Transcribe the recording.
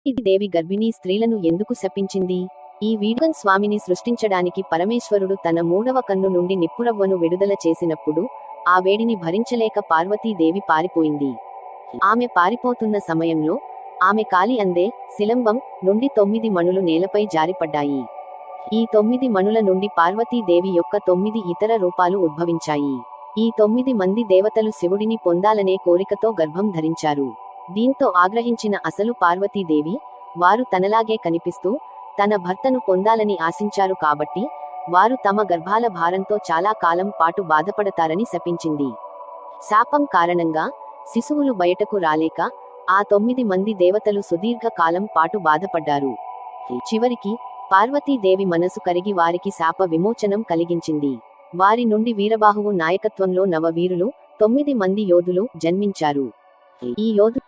ఇది దేవి గర్భిణీ స్త్రీలను ఎందుకు శపించింది? ఈ వీడియోన్ స్వామిని సృష్టించడానికి పరమేశ్వరుడు తన మూడవ కన్ను నుండి నిప్పురవ్వను విడుదల చేసినప్పుడు ఆ వేడిని భరించలేక పార్వతీదేవి పారిపోయింది. ఆమె పారిపోతున్న సమయంలో ఆమె కాలి అందే శిలంబం నుండి 9 మణులు నేలపై జారిపడ్డాయి. ఈ 9 మణుల నుండి పార్వతీదేవి యొక్క 9 ఇతర రూపాలు ఉద్భవించాయి. ఈ 9 మంది దేవతలు శివుడిని పొందాలనే కోరికతో గర్భం ధరించారు. దీంతో ఆగ్రహించిన అసలు పార్వతీదేవి, వారు తనలాగే కనిపిస్తూ తన భర్తను పొందాలని ఆశించారు కాబట్టి వారు తమ గర్భాల భారంతో చాలా కాలం పాటు బాధపడతారని శపించింది. శాపం కారణంగా శిశువులు బయటకు రాలేక ఆ 9 మంది దేవతలు సుదీర్ఘ కాలం పాటు బాధపడ్డారు. చివరికి పార్వతీదేవి మనసు కరిగి వారికి శాప విమోచనం కలిగించింది. వారి నుండి వీరబాహువు నాయకత్వంలో నవవీరులు 9 మంది యోధులు జన్మించారు. ఈ యోధులు